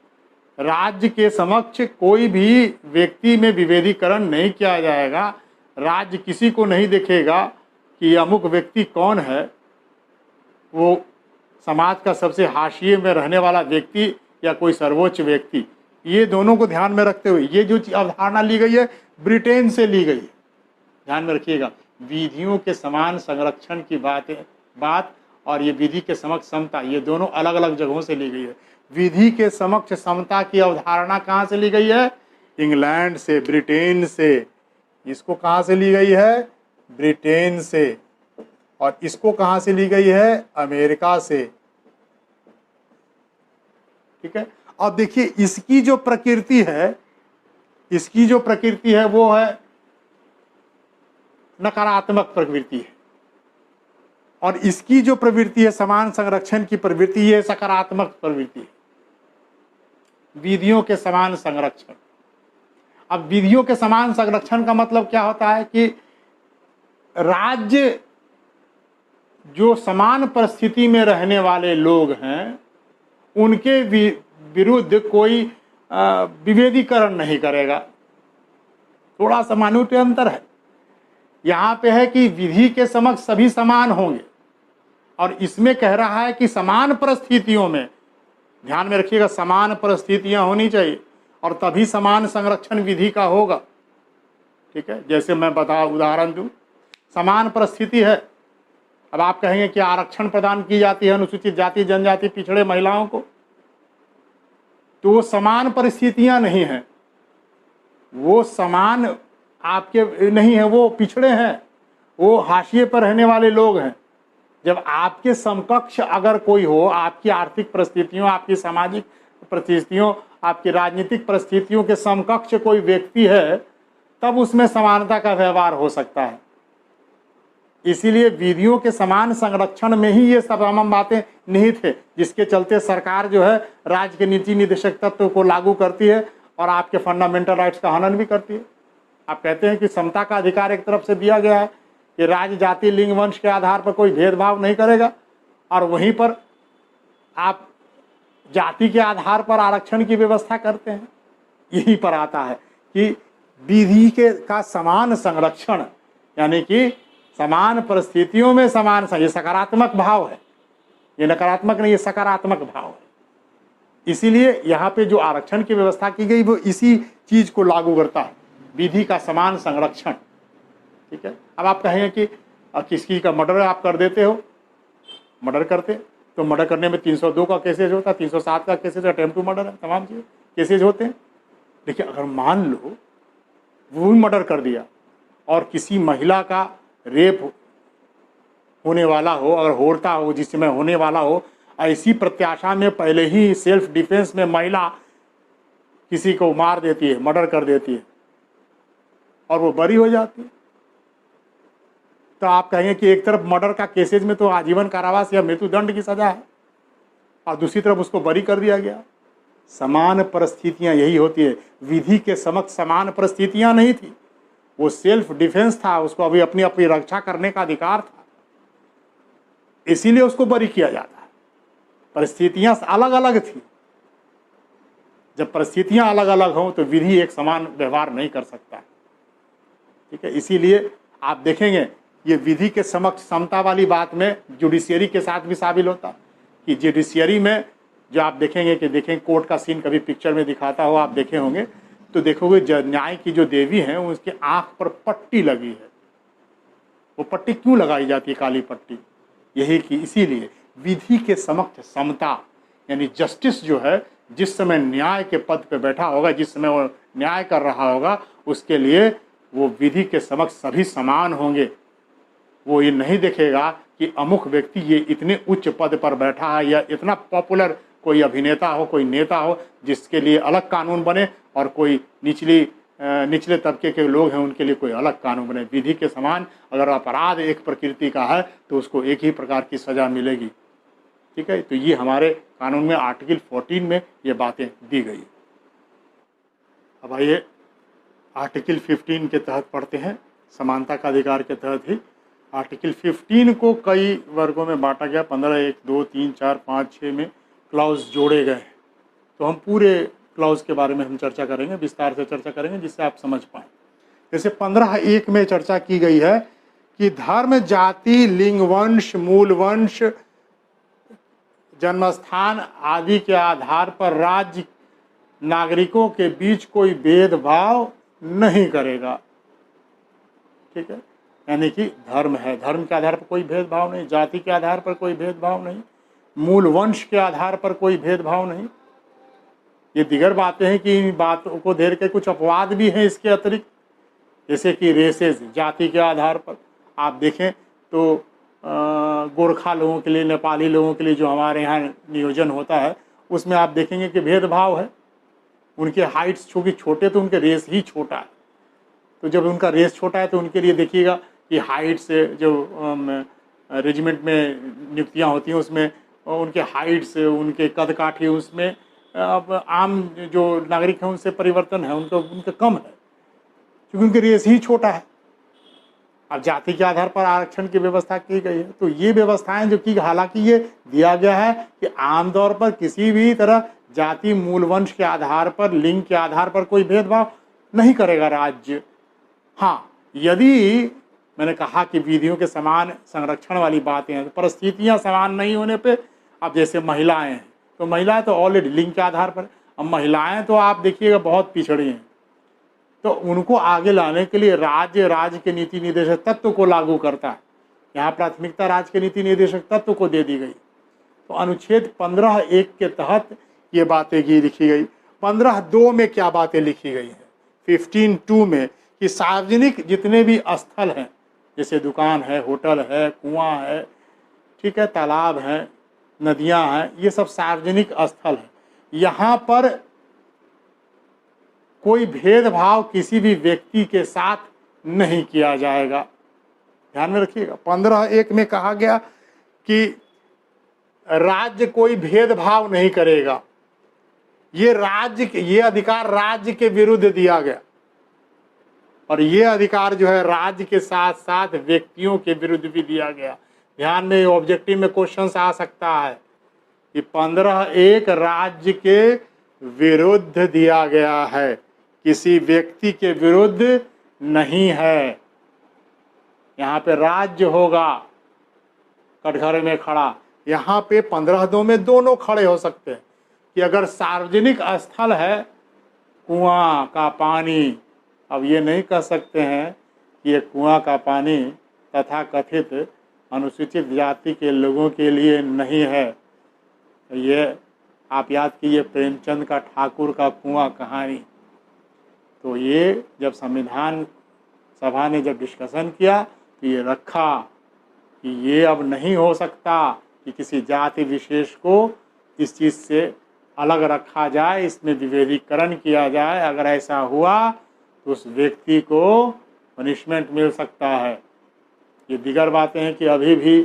राज्य के समक्ष कोई भी व्यक्ति में विभेदीकरण नहीं किया जाएगा। राज्य किसी को नहीं देखेगा कि अमुक व्यक्ति कौन है, वो समाज का सबसे हाशिए में रहने वाला व्यक्ति या कोई सर्वोच्च व्यक्ति। ये दोनों को ध्यान में रखते हुए ये जो अवधारणा ली गई है ब्रिटेन से ली गई है। ध्यान में रखिएगा, विधियों के समान संरक्षण की बात और ये विधि के समक्ष समता, ये दोनों अलग अलग जगहों से ली गई है। विधि के समक्ष समता की अवधारणा कहाँ से ली गई है? इंग्लैंड से, ब्रिटेन से। इसको कहाँ से ली गई है? ब्रिटेन से। और इसको कहाँ से ली गई है? अमेरिका से। ठीक है। अब देखिए इसकी जो प्रकृति है, वो है नकारात्मक प्रवृत्ति है, और इसकी जो प्रवृत्ति है समान संरक्षण की प्रवृत्ति, ये सकारात्मक प्रवृत्ति है, विधियों के समान संरक्षण। अब विधियों के समान संरक्षण का मतलब क्या होता है कि राज्य जो समान परिस्थिति में रहने वाले लोग हैं उनके विरुद्ध कोई विभेदीकरण नहीं करेगा। थोड़ा सा मान्यता अंतर है। यहाँ पे है कि विधि के समक्ष सभी समान होंगे, और इसमें कह रहा है कि समान परिस्थितियों में, ध्यान में रखिएगा, समान परिस्थितियाँ होनी चाहिए और तभी समान संरक्षण विधि का होगा। ठीक है। जैसे मैं उदाहरण दूँ, समान परिस्थिति है। अब आप कहेंगे कि आरक्षण प्रदान की जाती है अनुसूचित जाति, जनजाति, पिछड़े महिलाओं को, तो वो समान परिस्थितियां नहीं हैं, वो समान आपके नहीं है, वो पिछड़े हैं, वो हाशिए पर रहने वाले लोग हैं। जब आपके समकक्ष अगर कोई हो, आपकी आर्थिक परिस्थितियों, आपकी सामाजिक परिस्थितियों, आपकी राजनीतिक परिस्थितियों के समकक्ष कोई व्यक्ति है, तब उसमें समानता का व्यवहार हो सकता है। इसीलिए विधियों के समान संरक्षण में ही ये तमाम बातें निहित है, जिसके चलते सरकार जो है राज्य के नीति निर्देशक तत्व को लागू करती है और आपके फंडामेंटल राइट्स का हनन भी करती है। आप कहते हैं कि समता का अधिकार एक तरफ से दिया गया है कि राज्य, जाति, लिंग, वंश के आधार पर कोई भेदभाव नहीं करेगा, और वहीं पर आप जाति के आधार पर आरक्षण की व्यवस्था करते हैं। यहीं पर आता है कि विधि का समान संरक्षण, यानी कि समान परिस्थितियों में समान, ये सकारात्मक भाव है, ये नकारात्मक नहीं, ये सकारात्मक भाव है। इसीलिए यहाँ पे जो आरक्षण की व्यवस्था की गई वो इसी चीज को लागू करता है, विधि का समान संरक्षण। ठीक है। अब आप कहेंगे कि किसी का मर्डर आप कर देते हो, मर्डर करते तो मर्डर करने में 302 का केसेज होता है, 307 का केसेज, अटेम्प्ट टू मर्डर है, तमाम चीज़ें केसेज होते हैं। देखिए अगर मान लो वो भी मर्डर कर दिया और किसी महिला का रेप होने वाला हो, अगर होता हो, जिस समय होने वाला हो, ऐसी प्रत्याशा में पहले ही सेल्फ डिफेंस में महिला किसी को मार देती है, मर्डर कर देती है और वो बरी हो जाती है, तो आप कहेंगे कि एक तरफ मर्डर का केसेज में तो आजीवन कारावास या मृत्युदंड की सजा है और दूसरी तरफ उसको बरी कर दिया गया। समान परिस्थितियां यही होती है। विधि के समक्ष समान परिस्थितियां नहीं थी, वो सेल्फ डिफेंस था, उसको अभी अपनी अपनी रक्षा करने का अधिकार था, इसीलिए उसको बरी किया जाता है। परिस्थितियां अलग अलग थी, जब परिस्थितियां अलग अलग हों तो विधि एक समान व्यवहार नहीं कर सकता, ठीक है। इसीलिए आप देखेंगे ये विधि के समक्ष समता वाली बात में जुडिशियरी के साथ भी शामिल होता कि जुडिशियरी में जो आप देखेंगे कि देखें कोर्ट का सीन कभी पिक्चर में दिखाता हो, आप देखे होंगे तो देखोगे न्याय की जो देवी हैं उसके आँख पर पट्टी लगी है। वो पट्टी क्यों लगाई जाती है, काली पट्टी? यही कि इसीलिए विधि के समक्ष समता, यानी जस्टिस जो है जिस समय न्याय के पद पे बैठा होगा, जिस समय वो न्याय कर रहा होगा, उसके लिए वो विधि के समक्ष सभी समान होंगे। वो ये नहीं देखेगा कि अमुक व्यक्ति ये इतने उच्च पद पर बैठा है या इतना पॉपुलर कोई अभिनेता हो, कोई नेता हो जिसके लिए अलग कानून बने, और कोई निचले तबके के लोग हैं उनके लिए कोई अलग कानून बने। विधि के समान अगर अपराध एक प्रकृति का है तो उसको एक ही प्रकार की सज़ा मिलेगी, ठीक है। तो ये हमारे कानून में आर्टिकल 14 में ये बातें दी गई। अब आइए आर्टिकल 15 के तहत पढ़ते हैं, समानता का अधिकार के तहत ही। आर्टिकल 15 को कई वर्गों में बांटा गया, 15, 1, 2, 3, 4, 5, 6 में क्लॉज जोड़े गए। तो हम पूरे क्लॉज के बारे में हम चर्चा करेंगे, विस्तार से चर्चा करेंगे जिससे आप समझ पाएँ। जैसे 15(1) में चर्चा की गई है कि धर्म, जाति, लिंग, वंश, मूल वंश, जन्मस्थान आदि के आधार पर राज्य नागरिकों के बीच कोई भेदभाव नहीं करेगा, ठीक है। यानी कि धर्म है, धर्म के आधार पर कोई भेदभाव नहीं, जाति के आधार पर कोई भेदभाव नहीं, मूल वंश के आधार पर कोई भेदभाव नहीं। ये दिगर बातें हैं कि इन बातों को देर के कुछ अपवाद भी हैं इसके अतिरिक्त, जैसे कि रेसेस, जाति के आधार पर आप देखें तो गोरखा लोगों के लिए, नेपाली लोगों के लिए जो हमारे यहाँ नियोजन होता है उसमें आप देखेंगे कि भेदभाव है। उनके हाइट्स चूँकि छोटे तो उनके रेस ही छोटा है, तो जब उनका रेस छोटा है तो उनके लिए देखिएगा कि हाइट से जो रेजिमेंट में नियुक्तियाँ होती हैं उसमें उनके हाइट से, उनके कद काठी, उसमें अब आम जो नागरिक हैं उनसे परिवर्तन है उनके कम है, क्योंकि उनके रेस ही छोटा है। अब जाति के आधार पर आरक्षण की व्यवस्था की गई है, तो ये व्यवस्थाएं जो कि हालांकि ये दिया गया है कि आमतौर पर किसी भी तरह जाति, मूल वंश के आधार पर, लिंग के आधार पर कोई भेदभाव नहीं करेगा राज्य। हाँ, यदि मैंने कहा कि विधियों के समान संरक्षण वाली बातें हैं, तो परिस्थितियाँ समान नहीं होने पे, अब जैसे महिलाएं हैं तो महिलाएं तो ऑलरेडी लिंग के आधार पर, अब महिलाएं तो आप देखिएगा बहुत पिछड़ी हैं, तो उनको आगे लाने के लिए राज्य के नीति निर्देशक तत्व को लागू करता है। यहाँ प्राथमिकता राज्य के नीति निर्देशक तत्व को दे दी गई। तो अनुच्छेद 15(1) के तहत ये बातें लिखी गई। 15(2) में क्या बातें लिखी गई हैं? 15(2) में कि सार्वजनिक जितने भी स्थल हैं, जैसे दुकान है, होटल है, कुआं है, ठीक है, तालाब हैं, नदियां हैं, ये सब सार्वजनिक स्थल हैं। यहाँ पर कोई भेदभाव किसी भी व्यक्ति के साथ नहीं किया जाएगा, ध्यान में रखिएगा। 15(1) में कहा गया कि राज्य कोई भेदभाव नहीं करेगा। ये अधिकार राज्य के विरुद्ध दिया गया, और ये अधिकार जो है राज्य के साथ साथ व्यक्तियों के विरुद्ध भी दिया गया। ध्यान में ऑब्जेक्टिव में क्वेश्चन आ सकता है कि 15(1) राज्य के विरुद्ध दिया गया है, किसी व्यक्ति के विरुद्ध नहीं है। यहाँ पे राज्य होगा कटघरे में खड़ा, यहाँ पे 15(2) में दोनों खड़े हो सकते हैं कि अगर सार्वजनिक स्थल है, कुआं का पानी, अब ये नहीं कह सकते हैं कि ये कुआं का पानी तथाकथित अनुसूचित जाति के लोगों के लिए नहीं है। ये आप याद कीजिए प्रेमचंद का ठाकुर का कुआं कहानी। तो ये जब संविधान सभा ने जब डिस्कशन किया तो ये रखा कि ये अब नहीं हो सकता कि किसी जाति विशेष को इस चीज़ से अलग रखा जाए, इसमें विभेदीकरण किया जाए। अगर ऐसा हुआ तो उस व्यक्ति को पनिशमेंट मिल सकता है। ये दिगर बातें हैं कि अभी भी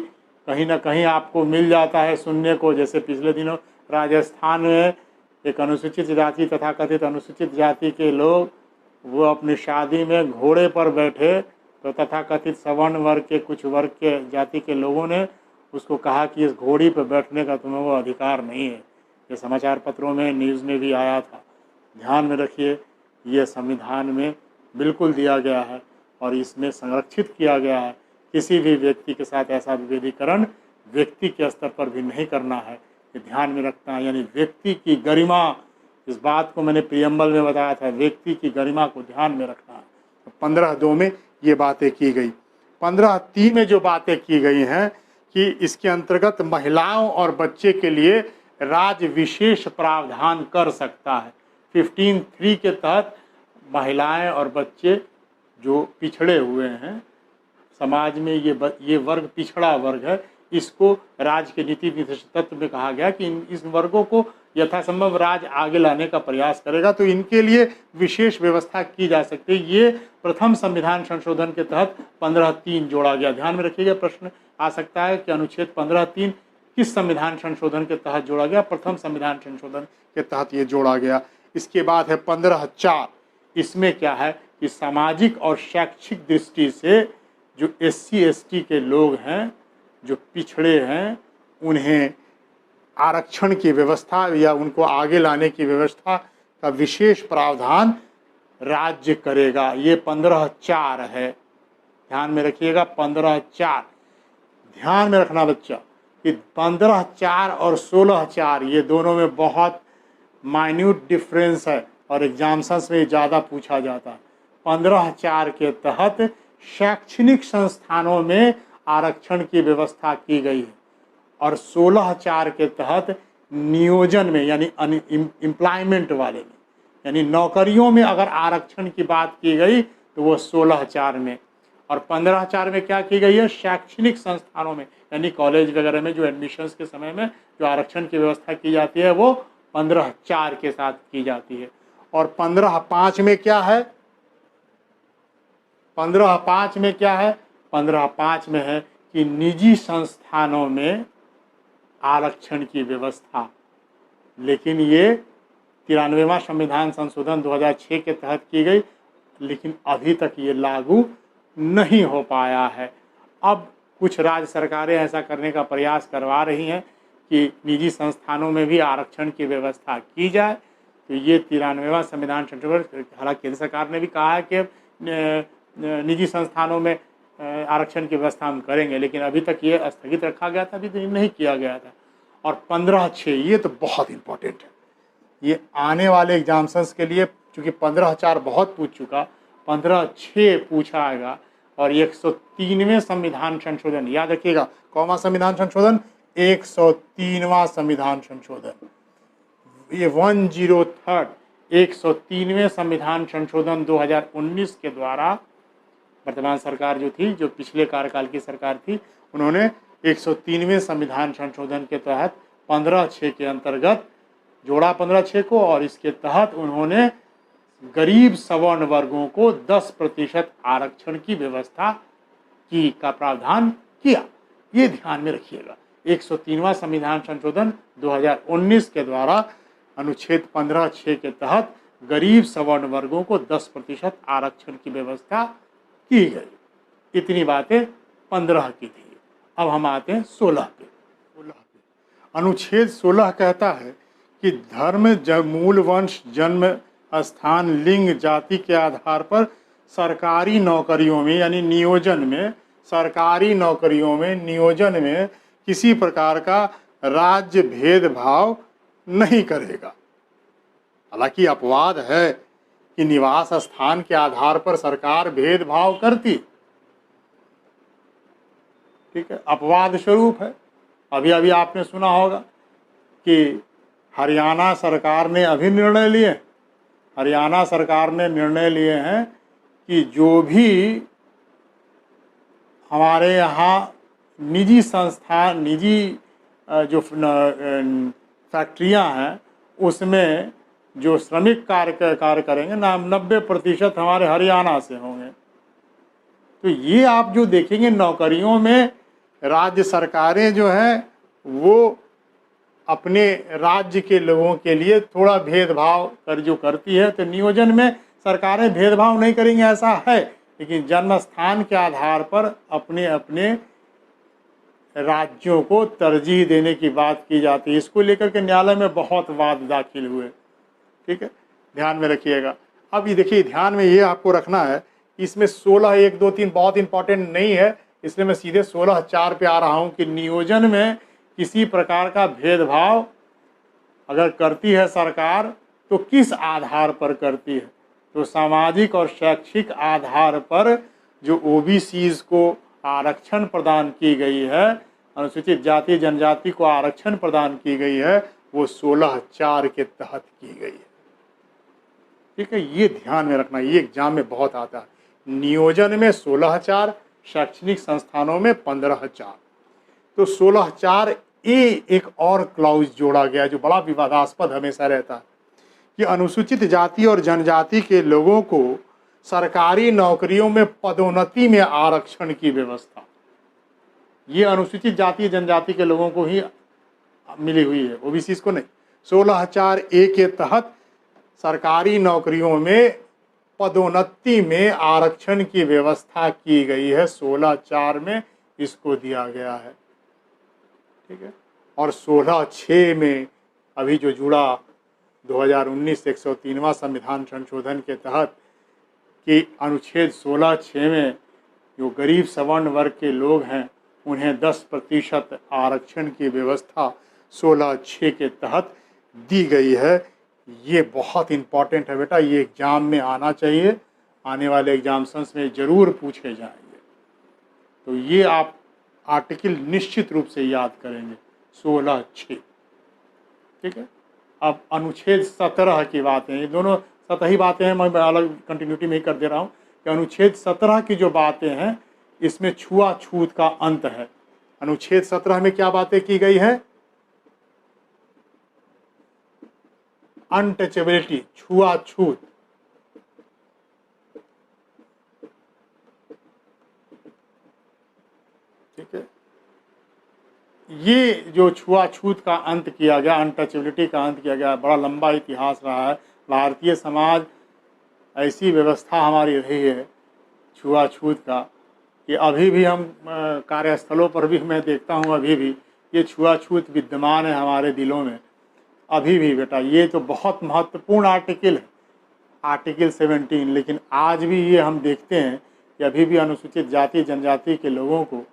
कहीं ना कहीं आपको मिल जाता है सुनने को, जैसे पिछले दिनों राजस्थान में एक अनुसूचित जाति तथा कथित अनुसूचित जाति के लोग वो अपनी शादी में घोड़े पर बैठे, तो तथाकथित सवर्ण वर्ग के कुछ वर्ग के जाति के लोगों ने उसको कहा कि इस घोड़ी पर बैठने का तुम्हें वो अधिकार नहीं है। ये समाचार पत्रों में, न्यूज़ में भी आया था। ध्यान में रखिए, ये संविधान में बिल्कुल दिया गया है और इसमें संरक्षित किया गया है। किसी भी व्यक्ति के साथ ऐसा विभेदीकरण व्यक्ति के स्तर पर भी नहीं करना है, ये ध्यान में रखना है। यानी व्यक्ति की गरिमा, इस बात को मैंने प्रियम्बल में बताया था, व्यक्ति की गरिमा को ध्यान में रखना है। तो 15(2) में ये बातें की गई। 15(3) में जो बातें की गई हैं कि इसके अंतर्गत महिलाओं और बच्चे के लिए राज्य विशेष प्रावधान कर सकता है। 15(3) के तहत महिलाएं और बच्चे जो पिछड़े हुए हैं समाज में, ये वर्ग पिछड़ा वर्ग है, इसको राज्य के नीति निर्देश तत्व में कहा गया कि इस वर्गों को यथासंभव राज्य आगे लाने का प्रयास करेगा, तो इनके लिए विशेष व्यवस्था की जा सकती है। ये प्रथम संविधान संशोधन के तहत 15(3) जोड़ा गया। ध्यान में रखिएगा, प्रश्न आ सकता है कि अनुच्छेद 15(3) किस संविधान संशोधन के तहत जोड़ा गया? प्रथम संविधान संशोधन के तहत ये जोड़ा गया। इसके बाद है 15(4). इसमें क्या है कि सामाजिक और शैक्षिक दृष्टि से जो SC ST के लोग हैं, जो पिछड़े हैं, उन्हें आरक्षण की व्यवस्था या उनको आगे लाने की व्यवस्था का विशेष प्रावधान राज्य करेगा। ये 15(4) है। ध्यान में रखिएगा, 15(4). ध्यान में रखना बच्चा कि 15(4) और 16(4) ये दोनों में बहुत माइन्यूट डिफरेंस है और एग्जाम्स में ज़्यादा पूछा जाता है। 15(4) के तहत शैक्षणिक संस्थानों में आरक्षण की व्यवस्था की गई है और 16(4) के तहत नियोजन में यानी एम्प्लॉयमेंट वाले में, यानी नौकरियों में अगर आरक्षण की बात की गई तो वो 16(4) में, और 15(4) में क्या की गई है? शैक्षणिक संस्थानों में यानी कॉलेज वगैरह में जो एडमिशन्स के समय में जो आरक्षण की व्यवस्था की जाती है वो 15(4) के साथ की जाती है। और 15(5) में क्या है? 15(5) में क्या है? 15(5) में है कि निजी संस्थानों में आरक्षण की व्यवस्था, लेकिन ये 93वां संविधान संशोधन 2006 के तहत की गई, लेकिन अभी तक ये लागू नहीं हो पाया है। अब कुछ राज्य सरकारें ऐसा करने का प्रयास करवा रही हैं कि निजी संस्थानों में भी आरक्षण की व्यवस्था की जाए। तो ये 93वां संविधान संशोधन, हालांकि केंद्र सरकार ने भी कहा है कि निजी संस्थानों में आरक्षण की व्यवस्था हम करेंगे, लेकिन अभी तक ये स्थगित रखा गया था, अभी तो नहीं किया गया था। और 15(6) ये तो बहुत इम्पोर्टेंट है, ये आने वाले एग्जाम्स के लिए, चूँकि 15(4) बहुत पूछ चुका, 15(6) पूछा आएगा। और 103वें संविधान संशोधन, याद रखिएगा, कौन सा संविधान संशोधन? 103वां संविधान संशोधन, ये 103rd 103वें संविधान संशोधन 2019 के द्वारा वर्तमान सरकार जो थी, जो पिछले कार्यकाल की सरकार थी, उन्होंने 103वें संविधान संशोधन के तहत 15(6) के अंतर्गत जोड़ा 15(6) को, और इसके तहत उन्होंने गरीब सवर्ण वर्गों को 10% आरक्षण की व्यवस्था की का प्रावधान किया। ये ध्यान में रखिएगा, 103वां संविधान संशोधन 2019 के द्वारा अनुच्छेद 15(6) के तहत गरीब सवर्ण वर्गों को 10% आरक्षण की व्यवस्था की गई। इतनी बातें 15 की थी। अब हम आते हैं 16 पे। अनुच्छेद 16 कहता है कि धर्म, मूल वंश, जन्म स्थान, लिंग, जाति के आधार पर सरकारी नौकरियों में यानी नियोजन में, सरकारी नौकरियों में नियोजन में किसी प्रकार का राज्य भेदभाव नहीं करेगा। हालांकि अपवाद है कि निवास स्थान के आधार पर सरकार भेदभाव करती, ठीक है, अपवाद स्वरूप है। अभी अभी आपने सुना होगा कि हरियाणा सरकार ने अभी निर्णय लिए, हरियाणा सरकार ने निर्णय लिए हैं कि जो भी हमारे यहाँ निजी संस्थान, निजी जो फैक्ट्रियाँ हैं, उसमें जो श्रमिक कार्य करेंगे ना, 90% हमारे हरियाणा से होंगे। तो ये आप जो देखेंगे नौकरियों में राज्य सरकारें जो हैं वो अपने राज्य के लोगों के लिए थोड़ा भेदभाव जो करती है, तो नियोजन में सरकारें भेदभाव नहीं करेंगी ऐसा है, लेकिन जन्म स्थान के आधार पर अपने अपने राज्यों को तरजीह देने की बात की जाती है। इसको लेकर के न्यायालय में बहुत वाद दाखिल हुए, ठीक है। ध्यान में रखिएगा। अब ये देखिए, ध्यान में ये आपको रखना है, इसमें 16 1 2 3 बहुत इंपॉर्टेंट नहीं है, इसलिए मैं सीधे 16 4 पे आ रहा हूँ कि नियोजन में किसी प्रकार का भेदभाव अगर करती है सरकार तो किस आधार पर करती है। तो सामाजिक और शैक्षिक आधार पर जो ओबीसीज को आरक्षण प्रदान की गई है, अनुसूचित जाति जनजाति को आरक्षण प्रदान की गई है, वो 16 4 के तहत की गई है। ठीक है, ये ध्यान में रखना, ये एग्जाम में बहुत आता है। नियोजन में 16 4, शैक्षणिक संस्थानों में 15 4। तो 16 4 ए एक और क्लाउज जोड़ा गया जो बड़ा विवादास्पद हमेशा रहता है कि अनुसूचित जाति और जनजाति के लोगों को सरकारी नौकरियों में पदोन्नति में आरक्षण की व्यवस्था, ये अनुसूचित जाति जनजाति के लोगों को ही मिली हुई है, ओबीसी को नहीं। 16 4 ए के तहत सरकारी नौकरियों में पदोन्नति में आरक्षण की व्यवस्था की गई है, 16 4 में इसको दिया गया है। ठीक है, और 16 6 में अभी जो जुड़ा 2019 103वां संविधान संशोधन के तहत कि अनुच्छेद 16 6 में जो गरीब सवर्ण वर्ग के लोग हैं उन्हें 10% आरक्षण की व्यवस्था 16 6 के तहत दी गई है। ये बहुत इम्पॉर्टेंट है बेटा, ये एग्ज़ाम में आना चाहिए, आने वाले एग्जाम्स में ज़रूर पूछे जाएंगे। तो ये आप आर्टिकल निश्चित रूप से याद करेंगे, 16 6। ठीक है, अब अनुच्छेद 17 की बातें, ये दोनों सतही बातें हैं, मैं अलग कंटिन्यूटी में ही कर दे रहा हूँ कि अनुच्छेद 17 की जो बातें हैं इसमें छुआछूत का अंत है। अनुच्छेद 17 में क्या बातें की गई है? अनटचेबिलिटी, छुआछूत। ठीक है, ये जो छुआछूत का अंत किया गया, अनटचेबिलिटी का अंत किया गया, बड़ा लंबा इतिहास रहा है। भारतीय समाज ऐसी व्यवस्था हमारी रही है छुआछूत का कि अभी भी हम कार्यस्थलों पर भी मैं देखता हूँ, अभी भी ये छुआछूत विद्यमान है हमारे दिलों में अभी भी बेटा। ये तो बहुत महत्वपूर्ण आर्टिकल है, आर्टिकल 17, लेकिन आज भी ये हम देखते हैं कि अभी भी अनुसूचित जाति जनजाति के लोगों को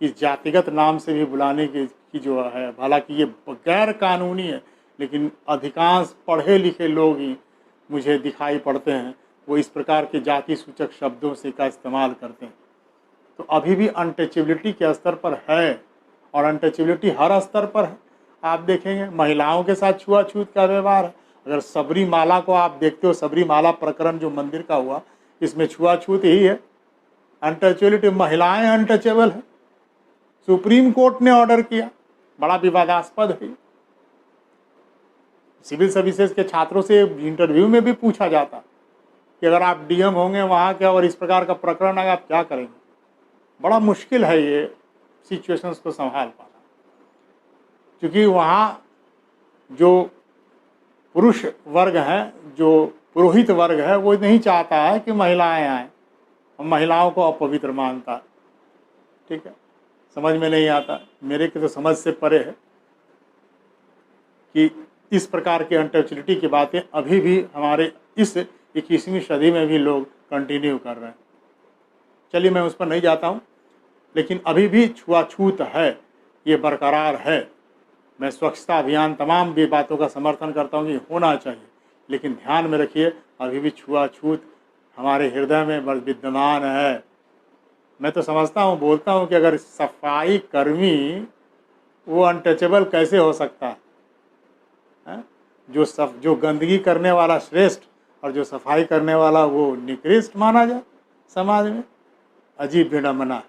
इस जातिगत नाम से भी बुलाने की जो है, हालांकि ये गैर कानूनी है, लेकिन अधिकांश पढ़े लिखे लोग ही मुझे दिखाई पड़ते हैं वो इस प्रकार के जाति सूचक शब्दों से का इस्तेमाल करते हैं। तो अभी भी अनटचेबिलिटी के स्तर पर है, और अनटचेबिलिटी हर स्तर पर है। आप देखेंगे महिलाओं के साथ छुआछूत का व्यवहार है। अगर सबरीमाला को आप देखते हो, सबरीमाला प्रकरण जो मंदिर का हुआ, इसमें छुआछूत ही है, अनटचेबिलिटी, महिलाएं अनटचेबल है। सुप्रीम कोर्ट ने ऑर्डर किया, बड़ा विवादास्पद है। सिविल सर्विसेज के छात्रों से इंटरव्यू में भी पूछा जाता कि अगर आप डीएम होंगे वहाँ क्या और इस प्रकार का प्रकरण आएगा आप क्या करेंगे। बड़ा मुश्किल है ये सिचुएशंस को संभाल पाना, क्योंकि वहाँ जो पुरुष वर्ग है, जो पुरोहित वर्ग है, वो नहीं चाहता है कि महिलाएं आएँ, और महिलाओं को अपवित्र मानता है। ठीक है, समझ में नहीं आता, मेरे की तो समझ से परे है कि इस प्रकार की अनटचेबिलिटी की बातें अभी भी हमारे इस 21वीं सदी में भी लोग कंटिन्यू कर रहे हैं। चलिए मैं उस पर नहीं जाता हूँ, लेकिन अभी भी छुआछूत है, ये बरकरार है। मैं स्वच्छता अभियान तमाम भी बातों का समर्थन करता हूँ कि होना चाहिए, लेकिन ध्यान में रखिए अभी भी छुआछूत हमारे हृदय में विद्यमान है। मैं तो समझता हूँ, बोलता हूँ कि अगर सफाई कर्मी वो अनटचेबल कैसे हो सकता है? जो गंदगी करने वाला श्रेष्ठ और जो सफाई करने वाला वो निकृष्ट माना जाए समाज में, अजीब विडंबना।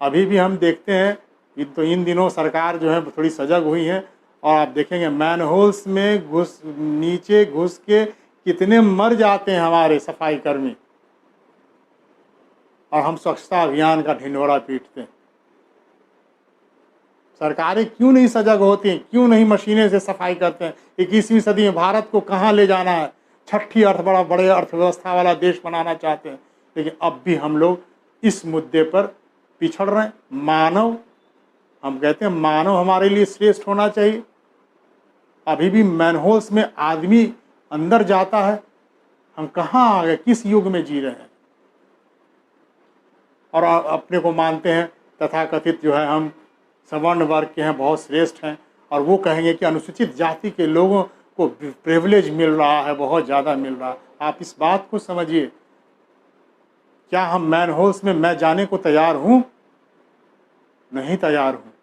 अभी भी हम देखते हैं, इन दिनों सरकार जो है थोड़ी सजग हुई है, और आप देखेंगे मैनहोल्स में नीचे घुस के कितने मर जाते हैं हमारे सफाई कर्मी, और हम स्वच्छता अभियान का ढिंढोरा पीटते हैं। सरकारें क्यों नहीं सजग होती हैं, क्यों नहीं मशीनें से सफाई करते हैं? 21वीं सदी में भारत को कहाँ ले जाना है? छठी बड़े अर्थव्यवस्था वाला देश बनाना चाहते हैं, लेकिन अब भी हम लोग इस मुद्दे पर पिछड़ रहे हैं। मानव, हम कहते हैं मानव हमारे लिए श्रेष्ठ होना चाहिए। अभी भी मैनहोल्स में आदमी अंदर जाता है, हम कहाँ आ गए, किस युग में जी रहे हैं। और अपने को मानते हैं तथाकथित जो है हम सवर्ण वर्ग के हैं, बहुत श्रेष्ठ हैं, और वो कहेंगे कि अनुसूचित जाति के लोगों को प्रिविलेज मिल रहा है, बहुत ज़्यादा मिल रहा है। आप इस बात को समझिए, क्या हम मैन होल्स में मैं जाने को तैयार हूँ? नहीं तैयार हूँ।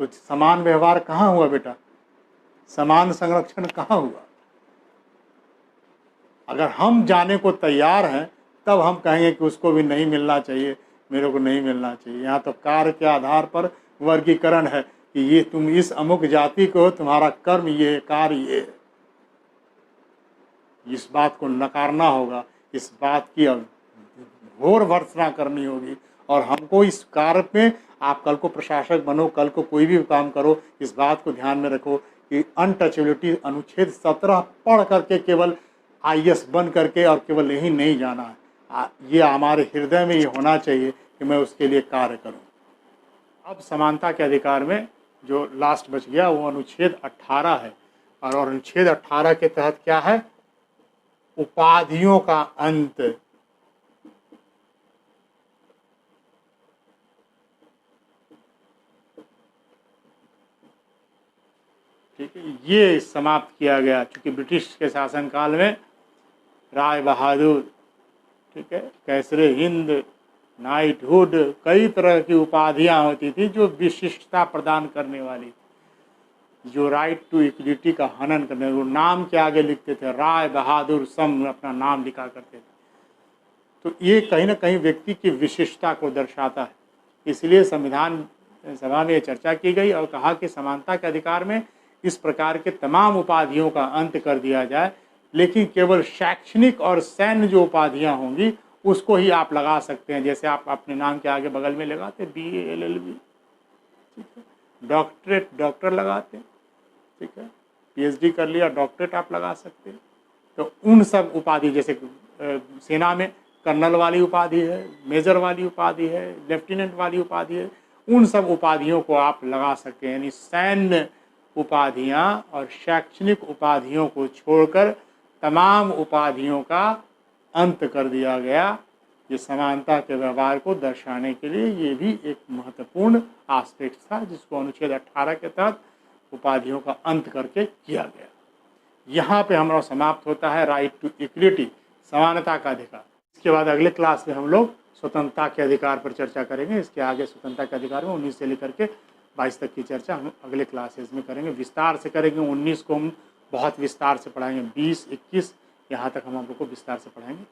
तो समान व्यवहार कहाँ हुआ बेटा? समान संरक्षण कहाँ हुआ? अगर हम जाने को तैयार हैं तब हम कहेंगे कि उसको भी नहीं मिलना चाहिए, मेरे को नहीं मिलना चाहिए। यहाँ तो कार्य के आधार पर वर्गीकरण है कि ये तुम इस अमुक जाति को, तुम्हारा कर्म ये, कार्य ये। इस बात को नकारना होगा, इस बात की घोर भर्त्सना करनी होगी। और हमको इस कार्य पे, आप कल को प्रशासक बनो, कल को कोई भी काम करो, इस बात को ध्यान में रखो कि अनटचेबिलिटी अनुच्छेद 17 पढ़ करके केवल IAS बन करके और केवल यही नहीं जाना है। ये हमारे हृदय में ये होना चाहिए कि मैं उसके लिए कार्य करूं। अब समानता के अधिकार में जो लास्ट बच गया वो अनुच्छेद 18 है, और अनुच्छेद 18 के तहत क्या है? उपाधियों का अंत। ठीक है, ये समाप्त किया गया क्योंकि ब्रिटिश के शासनकाल में राय बहादुर, ठीक है, कैसरे हिंद, नाइटहुड, कई तरह की उपाधियां होती थी जो विशिष्टता प्रदान करने वाली, जो राइट टू इक्विटी का हनन करने, वो नाम के आगे लिखते थे राय बहादुर सम, अपना नाम लिखा करते थे। तो ये कहीं ना कहीं व्यक्ति की विशिष्टता को दर्शाता है। इसलिए संविधान सभा में चर्चा की गई और कहा कि समानता के अधिकार में इस प्रकार के तमाम उपाधियों का अंत कर दिया जाए, लेकिन केवल शैक्षणिक और सैन्य जो उपाधियां होंगी उसको ही आप लगा सकते हैं। जैसे आप अपने नाम के आगे बगल में लगाते BA LLB, ठीक है, डॉक्टरेट डॉक्टर लगाते, ठीक है, PhD कर लिया, डॉक्टरेट आप लगा सकते हैं। तो उन सब उपाधि, जैसे सेना में कर्नल वाली उपाधि है, मेजर वाली उपाधि है, लेफ्टिनेंट वाली उपाधि है, उन सब उपाधियों को आप लगा सकते हैं। यानी सैन्य उपाधियां और शैक्षणिक उपाधियों को छोड़कर तमाम उपाधियों का अंत कर दिया गया। ये समानता के व्यवहार को दर्शाने के लिए ये भी एक महत्वपूर्ण आस्पेक्ट था, जिसको अनुच्छेद 18 के तहत उपाधियों का अंत करके किया गया। यहाँ पे हमारा समाप्त होता है राइट टू इक्विटी, समानता का अधिकार। इसके बाद अगले क्लास में हम लोग स्वतंत्रता के अधिकार पर चर्चा करेंगे। इसके आगे स्वतंत्रता के अधिकार में 19 से लेकर के 22 तक की चर्चा हम अगले क्लासेस में करेंगे, विस्तार से करेंगे। 19 को हम बहुत विस्तार से पढ़ाएंगे, 20, 21 यहाँ तक हम आप लोग को विस्तार से पढ़ाएंगे।